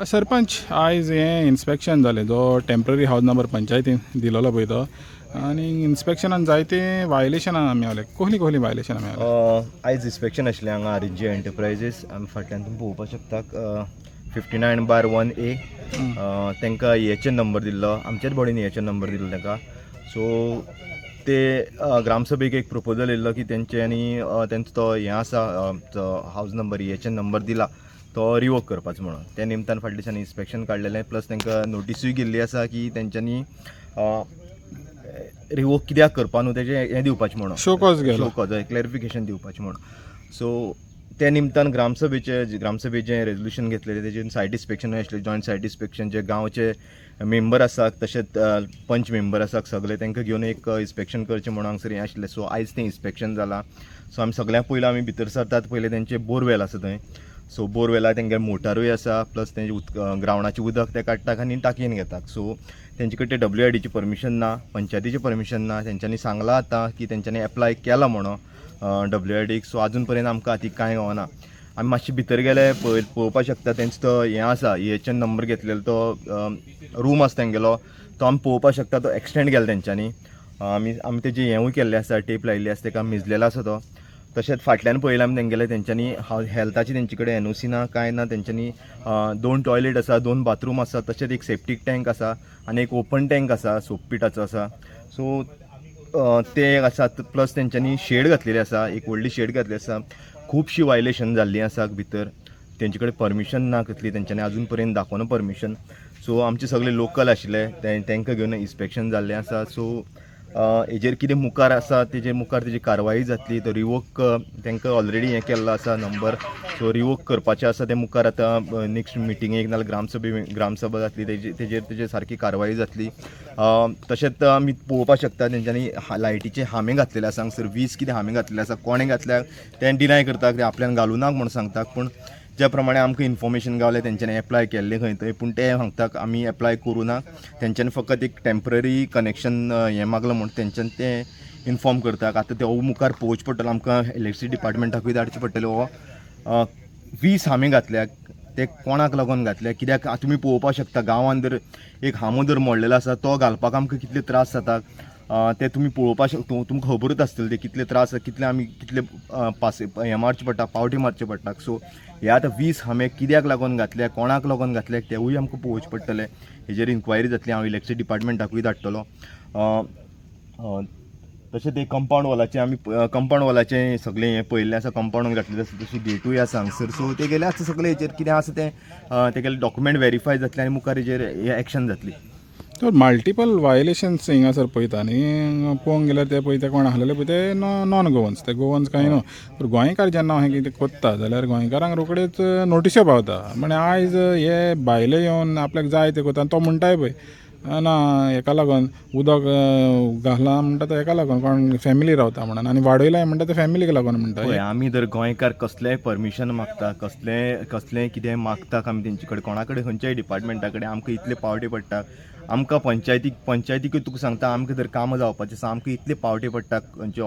सरपंच आयज हें इन्स्पेक्शन जालें जो टेम्पररी हावज नंबर पंचायतीन दिलोलो पळय तो आनी इन्स्पेक्शनान जायते वायलेशनां मेवले कसलीं वायलेशनां मेवले. आयज इन्स्पेक्शन आशिल्लें हांगा RNG एंटरप्रायजीस आमी फाटल्यान तुमी पळोवपाक शकता 59/1A तांकां EHN नंबर दिल्लो आमच्याच बॉडीन EHN नंबर दिल्लो तांकां. सो ते ग्रामसभेक एक प्रपोजल येयल्लो की तेंच्यांनी तेंचो तो हें आसा हावज नंबर EHN नंबर दिला तो रिवोक करपाचो म्हणून. त्या निमतान फाटल्या दिसांनी इन्स्पेक्शन काडलेलें प्लस तांकां नोटिसूय गेल्ली आसा की तेंच्यांनी रिवोक कित्याक करपा न्हू तेजें हें दिवपाचें म्हणून शो कॉज क्लॅरिफिकेशन दिवपाचें म्हणून. सो त्या निमतान ग्रामसभेचें रेजोल्युशन घेतलेलें तेजेर सायट इन्स्पेक्शन आशिल्लें जॉयंट सायट इन्स्पेक्शन जे गांवचे मेंबर आसात तशेंच पंच मेंबर आसात सगळे तांकां घेवन एक इन्स्पेक्शन करचें म्हणून हांगसर हें आशिल्लें. सो आयज तें इन्स्पेक्शन जालां. सो आमी सगळ्यां पयलीं आमी भितर सरतात पयलीं तेंचे बोरवेल आसा थंय. सो बोरवेला तेंगे मोटारूय आसा प्लस तेंचे ग्रावंडाचें उदक ते काडटात आनी टाकयेन घेतात. सो तेंचे कडेन WIDची परमिशन ना, पंचायतीची परमिशन ना. तेंच्यांनी सांगलां आतां की तेंच्यांनी एप्लाय केला म्हणून WIDक. सो आजून पर्यंत आमकां हातीक कांय गावना. आमी मातशें भितर गेले पळोवपाक शकता तेंचो तो हें आसा EHN नंबर घेतलेलो तो रूम आसा तेंगेलो तो आमी पळोवपाक शकता तो एक्सटेंड केला तेंच्यांनी. आमी तेजें हेंवूय केल्लें आसा टेप लायिल्ली आसा तेका मिजलेलो आसा तो. तशेंच फाटल्यान पळयलें आमी तेंगेले तेंच्यांनी हेल्थाची तेंचे कडेन NOC ना कांय ना. तेंच्यांनी 2 टॉयलेट आसा, 2 बाथरूम आसा, तशेंच एक सेप्टीक टँक आसा आनी एक ओपन टँक आसा सोकपीटाचो आसा. सो ते आसात प्लस तेंच्यांनी शेड घातलेली आसा, एक व्हडली शेड घातली आसा. खुबशीं वायलेशन जाल्लीं आसा भितर. तेंचे कडेन परमिशन ना कसली तेंच्यांनी आजून पर्यंत दाखोवना परमिशन. सो आमचे सगळे लोकल आशिल्ले तांकां घेवन इन्स्पेक्शन जाल्लें आसा. सो हेजेर कितें मुखार आसा तेजेर मुखार तेजी कारवाई जातली. तो रिवोक तांकां ऑलरेडी हें केल्लो आसा नंबर. सो रिवोक करपाचें आसा ते मुखार आतां नेक्स्ट मिटिंगेक नाल्यार ग्रामसभा जातली तेजेर सारकी कारवाई जातली. तशेंच आमी पळोवपाक शकता तेंच्यांनी लायटीचे हांबे घातलेले आसा हांगसर 20 कितें हांबे घातलेले आसा. कोणें घातल्याक तें डिनाय करता की आपल्यान घालूनाक म्हणून सांगता. पूण ज्या प्रमाणे आमकां इन्फॉर्मेशन गावलें तेंच्यांनी एप्लाय केल्लें खंय थंय पूण ते सांगतात आमी एप्लाय करूं ना. तेंच्यांनी फकत एक टेम्पररी कनेक्शन हें मागलां म्हणून तेंच्यांनी तें इन्फॉर्म करतात. आतां ते मुखार पळोवचें पडटलें आमकां इलेक्ट्रिसिटी डिपार्टमेंटाकूय धाडचें पडटलें. हो 20 हांबे घातल्यात ते कोणाक लागून घातल्या कित्याक तुमी पळोवपाक शकता गांवांत जर एक हांबो जर मोडलेलो आसा तो घालपाक आमकां कितले त्रास जाता ते तुमी पळोवपाक तुमकां खबरूच आसतलें ते कितले त्रास कितले आमी कितले हें मारचें पडटा पावटी मारचें पडटा. सो हे आतां 20 हांबे कित्याक लागून घातल्या कोणाक लागून घातल्या तेवूय आमकां पळोवचें पडटलें. हेजेर इन्क्वायरी जातली. हांव इलेक्ट्रिसिटी डिपार्टमेंटाकूय धाडटलो. तशेंच ते कंपाऊंड वॉलाचें सगळें हें पळयल्लें आसा. कंपाऊंड घातलेलें आसा तशी गेटूय आसा हांगसर. सो ते गेले आतां सगळें हेजेर कितें आसा तें तेगेले डॉक्युमेंट व्हेरीफाय जातले आनी मुखार हेजेर एक्शन जातली. तर मल्टिपल वायलेशन्स हिंगासर पळयता न्ही पळोवंक गेल्यार ते पळय ते कोण आसलेले पळय ते नॉन गोवन्स ते गोवन्स कांय न्हू. तर गोंयकार जेन्ना हें कितें कोत्ता जाल्यार गोंयकारांक रोखडेच नोटिश्यो पावता. म्हणजे आयज हे भायले येवन आपल्याक जाय ते कोता तो म्हणटाय पळय ना हेका लागून उदक घाला म्हणटा तो हेका लागून कोण फॅमिली रावता म्हणून आनी वाडयलाय म्हणटा ते फॅमिलीक लागून म्हणटा. आमी जर गोंयकार कसलेंय परमिशन मागता कसलेंय कितें मागता आमी तेंचे कडेन कोणा कडेन खंयच्याय डिपार्टमेंटा कडेन आमकां इतले पावटी पडटा. आमकां पंचायतीकूय तुका सांगता आमकां जर कामां जावपाचें आसा आमकां इतले पावटी पडटा खंयचे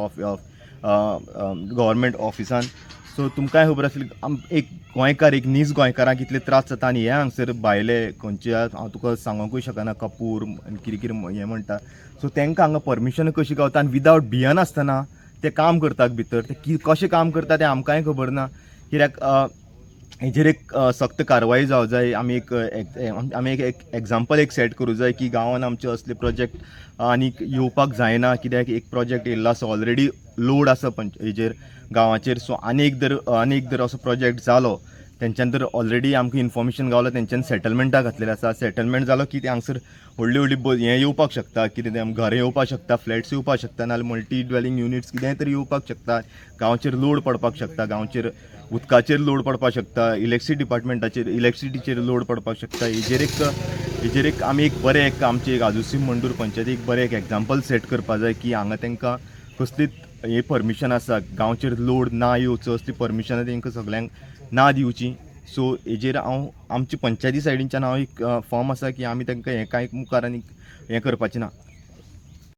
गव्हर्मेंट ऑफिसान. सो तुमकांय खबर आसली एक गोंयकार एक नीज गोंयकारांक इतले त्रास जाता आनी हे हांगसर भायले खंयचे हांव तुका सांगूंकूय शकना कपूर कितें कितें हें म्हणटा. सो तांकां हांगा परमिशन कशी गावता आनी विदावट भियन आसतना ते काम करतात भितर. ते कशें काम करता तें आमकांय खबर ना. कित्याक हेजेर एक सक्त कारवाई जावं जाय. आमी एक एग्जाम्पल एक सेट करूं जाय की गांवांत आमचे असले प्रोजेक्ट आनीक येवपाक जायना. कित्याक एक प्रोजेक्ट येयल्लो आसा ऑलरेडी लोड आसा हेजेर गांवाचेर. सो आनीक जर असो प्रोजेक्ट जालो तेंच्यान जर ऑलरेडी आमकां इन्फॉर्मेशन गावलां तेंच्यान सेटलमेंटाक घातलेलें आसा. सेटलमेंट जालो की ते हांगसर व्हडली हें येवपाक शकता कितें तें घरां येवपाक शकता फ्लॅट्स येवपाक शकता नाजाल्यार मल्टी ड्वेलिंग युनिट्स कितेंय तरी येवपाक शकता. गांवचेर लोड पडपाक शकता. गांवचेर उदकाचेर लोड पडपाक शकता. इलेक्ट्रिसिटीचेर लोड पडपाक शकता. हेजेर एक आमी एक बरें आमचे एक आजुसी मंडूर पंचायतीक बरें एक एग्जाम्पल सेट करपा जाय की हांगा तांकां कसलीच हे परमिशन आसा गांवचेर लोड ना येवचो असली परमिशनां तांकां सगळ्यांक ना दिवची. सो हेजेर हांव आमच्या पंचायती सायडीच्यान हांव एक फॉर्म आसा की आमी तांकां हें कांय मुखार आनी हें करपाचें ना.